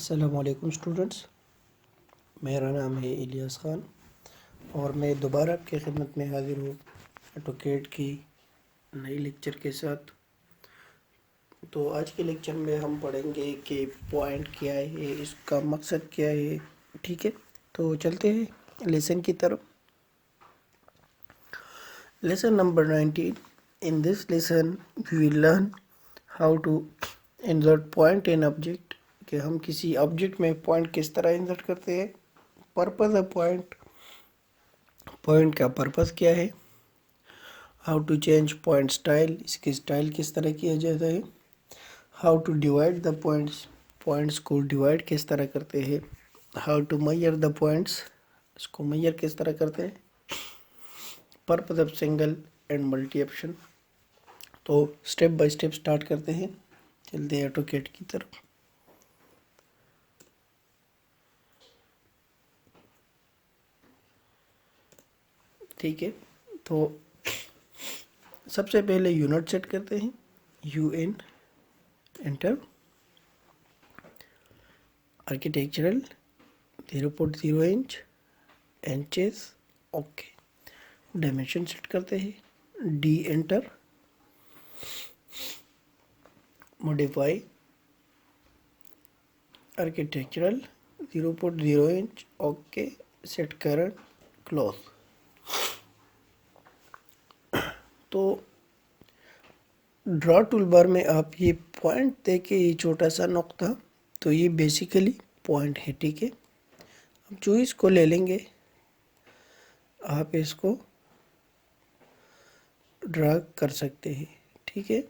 अस्सलामुअलैकुम स्टूडेंट्स, मेरा नाम है इलियास ख़ान और मैं दोबारा आपकी खिदमत में हाज़िर हूँ ऑटोकैड की नई लेक्चर के साथ। तो आज के लेक्चर में हम पढ़ेंगे कि पॉइंट क्या है, इसका मकसद क्या है। ठीक है, तो चलते हैं लेसन की तरफ। Lesson number 19। In this lesson we will learn how to insert point in object, कि हम किसी ऑब्जेक्ट में पॉइंट किस तरह इंसर्ट करते हैं। पर्पज़ ऑफ पॉइंट, पॉइंट का पर्पज़ क्या है। How to change point style, इसकी स्टाइल किस तरह किया जाता है। How to divide the points, points को डिवाइड किस तरह करते हैं। How to measure the points, इसको मेजर किस तरह करते हैं। Purpose of single and multi option. तो स्टेप बाय स्टेप स्टार्ट करते हैं, चलते हैं ऑटोकैड की तरफ। ठीक है, तो सबसे पहले यूनिट सेट करते हैं। UN enter. Architectural 0.0 inch, inches okay. Dimension set करते हैं, D enter. Modify architectural 0.0 inch okay. Set current close. तो ड्रॉ टूल बार में आप ये पॉइंट देके, ये छोटा सा नुक्ता, तो ये बेसिकली पॉइंट है। ठीक है, अब जो इसको ले लेंगे, आप इसको ड्रा कर सकते हैं। ठीक है,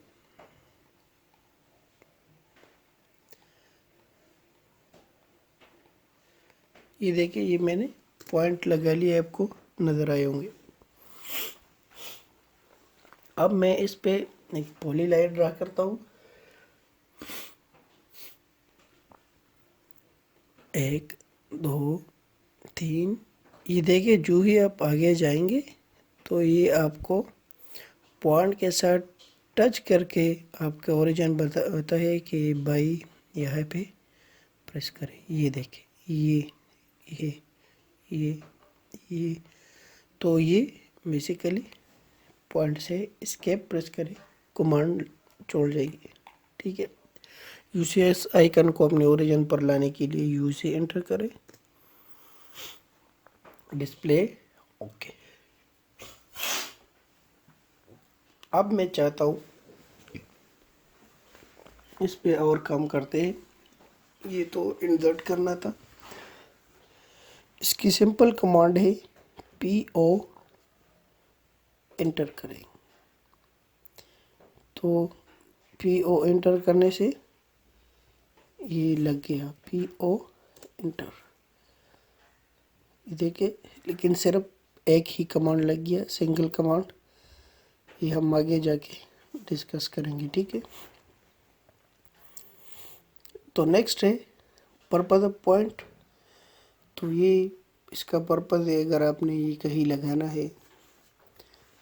ये देखिए, ये मैंने पॉइंट लगा लिया, आपको नज़र आए होंगे। अब मैं इस पे एक पॉली लाइन ड्रा करता हूँ। 1 2 3। ये देखिए, जो ही आप आगे जाएंगे तो ये आपको पॉइंट के साथ टच करके आपका ओरिजिन बताता है कि भाई यहाँ पे प्रेस करें। ये देखिए, ये ये ये तो ये बेसिकली पॉइंट से एस्केप प्रेस करें, कमांड छोड़ जाएगी। ठीक है, यूसीएस आइकन को अपने ओरिजिन पर लाने के लिए यूसी एंटर करें। Display okay. अब मैं चाहता हूँ इस पे और काम करते हैं। ये तो इंसर्ट करना था, इसकी सिंपल कमांड है PO एंटर करें। तो PO एंटर करने से ये लग गया, PO एंटर। ये देखिए, लेकिन सिर्फ एक ही कमांड लग गया, सिंगल कमांड। ये हम आगे जाके डिस्कस करेंगे। ठीक है, तो नेक्स्ट है पर्पज़ ऑफ पॉइंट। तो ये इसका पर्पज़ है, अगर आपने ये कहीं लगाना है,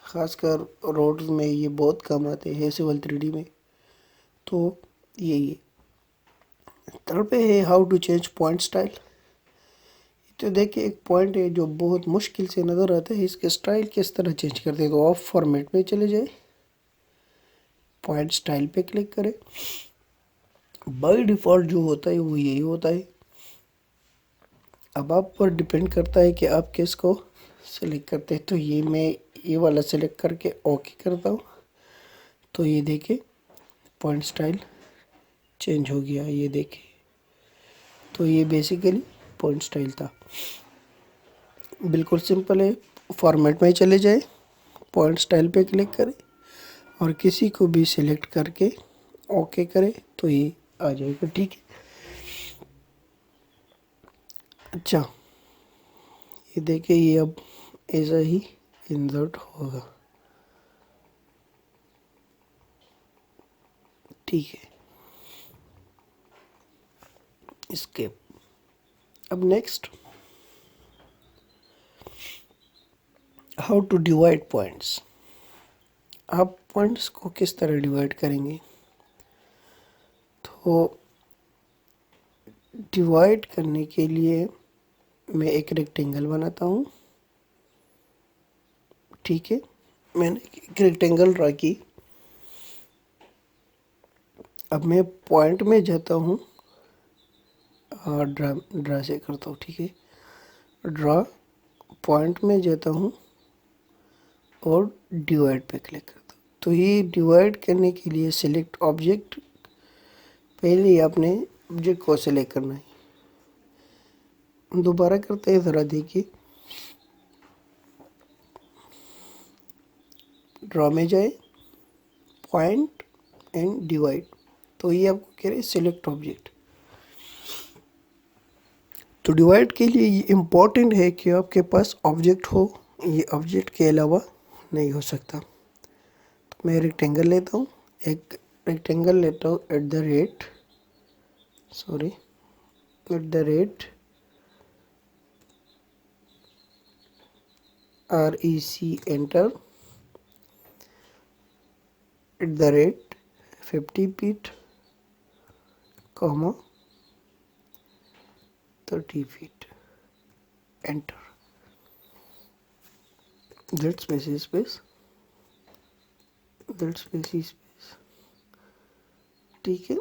ख़ासकर रोड्स में ये बहुत काम आते हैं, सिविल 3D में। तो ये थर्ड पे है how to change point style. तो देखिए, एक पॉइंट है जो बहुत मुश्किल से नज़र आता है, इसके स्टाइल किस तरह चेंज करते हैं। तो ऑफ फॉर्मेट में चले जाए, पॉइंट स्टाइल पे क्लिक करें। बाय डिफ़ॉल्ट जो होता है वो यही होता है। अब आप पर डिपेंड करता है कि आप किसको सेलेक्ट करते हैं। तो ये मैं ये वाला सेलेक्ट करके ओके करता हूँ। तो ये देखिए, पॉइंट स्टाइल चेंज हो गया, ये देखिए। तो ये बेसिकली पॉइंट स्टाइल था, बिल्कुल सिंपल है। फॉर्मेट में चले जाए, पॉइंट स्टाइल पे क्लिक करें और किसी को भी सिलेक्ट करके ओके करें, तो ये आ जाएगा। ठीक है, अच्छा, ये देखिए, ये अब ऐसा ही इंसर्ट होगा। ठीक है, एस्केप। अब next, how to divide points. आप पॉइंट्स को किस तरह डिवाइड करेंगे। तो डिवाइड करने के लिए मैं एक रेक्टेंगल बनाता हूँ। ठीक है, मैंने एक रेक्टेंगल ड्रा की। अब मैं पॉइंट में जाता हूँ और ड्रा से करता हूँ। ठीक है, ड्रा पॉइंट में जाता हूँ और डिवाइड पे क्लिक करता हूँ। तो ये डिवाइड करने के लिए सिलेक्ट ऑब्जेक्ट, पहले ही आपने ऑब्जेक्ट को सिलेक्ट करना है। दोबारा करते हैं, ज़रा देखिए। ड्रा में जाए, पॉइंट एंड डिवाइड, तो ये आपको कह रहे हैं सिलेक्ट ऑब्जेक्ट। तो डिवाइड के लिए ये इम्पॉर्टेंट है कि आपके पास ऑब्जेक्ट हो, ये ऑब्जेक्ट के अलावा नहीं हो सकता। तो मैं रेक्टेंगल लेता हूँ, एक रेक्टेंगल लेता हूँ at the rate REC enter at the rate 50 feet, 30 feet, enter. That space is space, that space is space। ठीक है,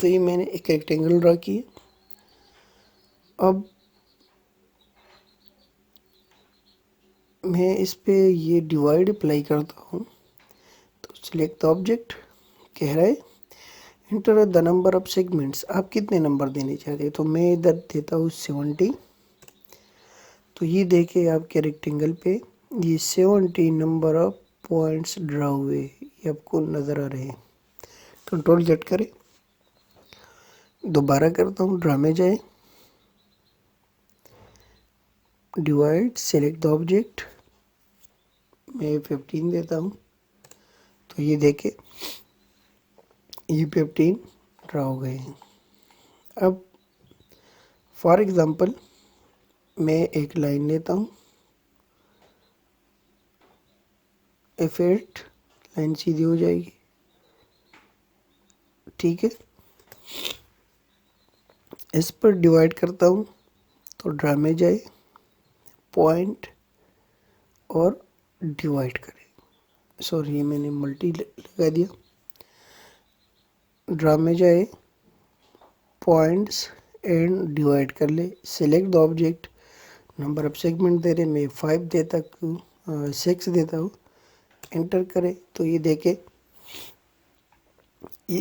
तो ये मैंने एक रेक्टेंगल ड्रा किया। अब मैं इस पे ये डिवाइड अप्लाई करता हूँ। तो सिलेक्ट ऑब्जेक्ट, कह रहा है enter the number of segments, आप कितने नंबर देने चाहते हैं। तो मैं इधर देता हूँ 70। तो ये देखिए आपके रेक्टेंगल पे ये 70 नंबर ऑफ पॉइंट्स ड्रा हुए, ये आपको नज़र आ रहे हैं। कंट्रोल जेड करें, दोबारा करता हूँ, ड्रा में जाए, डिवाइड, सेलेक्ट द ऑब्जेक्ट, मैं 15 देता हूँ। तो ये देखे ये 15 ड्रा हो गए हैं। अब फॉर एग्ज़ाम्पल मैं एक लाइन लेता हूँ, F8, लाइन सीधी हो जाएगी। ठीक है, इस पर डिवाइड करता हूँ। तो ड्रा में जाए, पॉइंट और डिवाइड करें। सॉरी, मैंने मल्टी लगा दिया। ड्रा में जाए, पॉइंट्स एंड डिवाइड कर ले, select the object, number of segment दे रहे, मैं 5 देता हूँ, 6 देता हूँ, एंटर करें। तो ये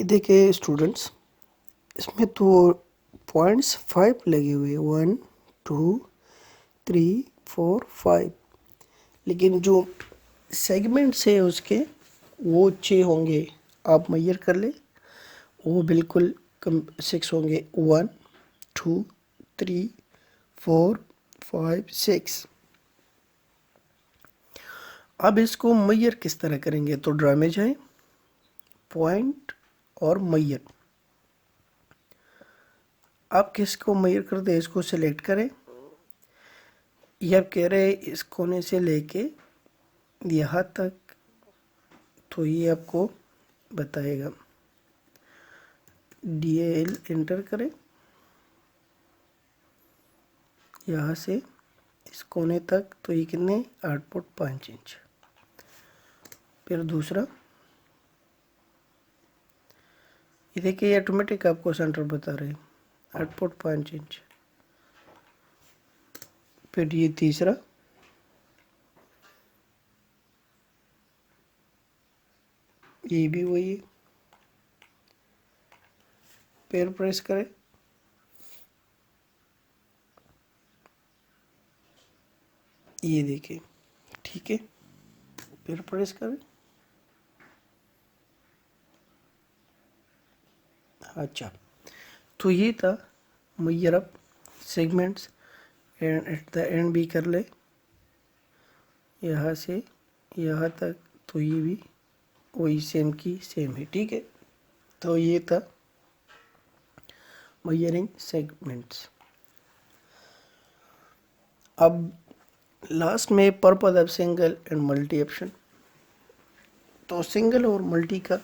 देखे स्टूडेंट्स, इसमें तो पॉइंट्स 5 लगे हुए, 1 2 3 4 5, लेकिन जो सेगमेंट्स है उसके वो 6 होंगे। आप मेजर कर ले, वो बिल्कुल कम 6 होंगे, 1 2 3 4 5 6। अब इसको मेजर किस तरह करेंगे। तो ड्रा में जाए, पॉइंट और मेजर, आप किसको मेजर करते हैं, इसको सेलेक्ट करें। ये आप कह रहे हैं इस कोने से लेके यहाँ तक, तो ये आपको बताएगा। DL एंटर करें, यहाँ से इस कोने तक, तो ये कितने 8.5 इंच। फिर दूसरा, ये देखिए ये ऑटोमेटिक आपको सेंटर बता रहे हैं 8.5 इंच। फिर ये तीसरा, ये भी वही है। पैर प्रेस करें, ये देखिए। ठीक है, पैर प्रेस करें। अच्छा, तो ये था major up segments and at the end भी कर ले, यहाँ से यहाँ तक, तो ये भी वही सेम की सेम है। ठीक है, तो ये था मेजरिंग सेगमेंट्स। अब लास्ट में purpose of single and multi option. तो सिंगल और मल्टी का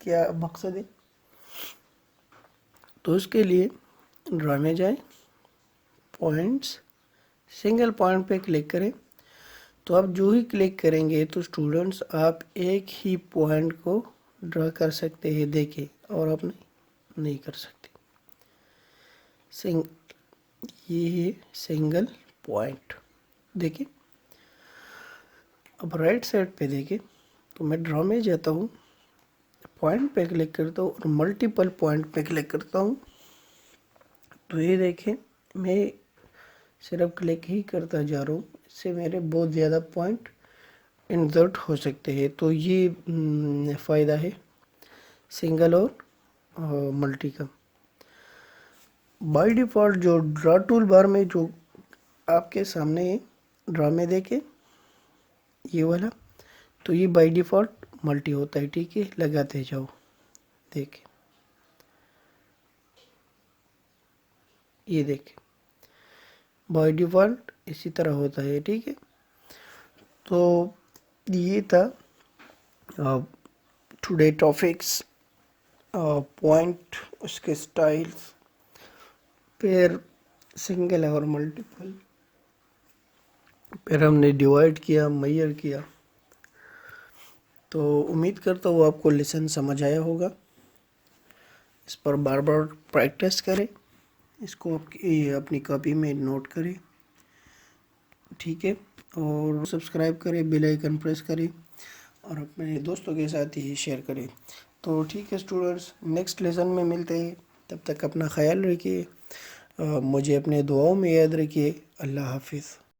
क्या मकसद है। तो इसके लिए ड्रा में जाए, पॉइंट्स, सिंगल पॉइंट पे क्लिक करें। तो आप जो ही क्लिक करेंगे तो स्टूडेंट्स आप एक ही पॉइंट को ड्रा कर सकते हैं, देखिए, और आप नहीं कर सकते। ये है सिंगल पॉइंट, देखिए। अब राइट साइड पे देखिए, तो मैं ड्रा में जाता हूँ, पॉइंट पे क्लिक करता हूँ और मल्टीपल पॉइंट पे क्लिक करता हूँ। तो ये देखें, मैं सिर्फ क्लिक ही करता जा रहा हूँ, इससे मेरे बहुत ज़्यादा पॉइंट इंसर्ट हो सकते हैं। तो ये फ़ायदा है सिंगल और मल्टी का। बाय डिफ़ॉल्ट जो ड्रा टूल बार में जो आपके सामने है, ड्रा में देखें ये वाला, तो ये बाय डिफ़ॉल्ट मल्टी होता है, ठीक है। लगाते जाओ, देखिए, ये देखिए बाय डिफ़ॉल्ट इसी तरह होता है, ठीक है। तो ये था टुडे टॉपिक्स, पॉइंट, उसके स्टाइल्स, फिर सिंगल और मल्टीपल, फिर हमने डिवाइड किया, मेजर किया। तो उम्मीद करता हूँ आपको लेसन समझ आया होगा। इस पर बार बार प्रैक्टिस करें, इसको अपनी कॉपी में नोट करें, ठीक है। और सब्सक्राइब करें, बेल आइकन प्रेस करें और अपने दोस्तों के साथ ही शेयर करें। तो ठीक है स्टूडेंट्स, नेक्स्ट लेसन में मिलते हैं। तब तक अपना ख्याल रखिए, मुझे अपने दुआओं में याद रखिए। अल्लाह हाफिज़।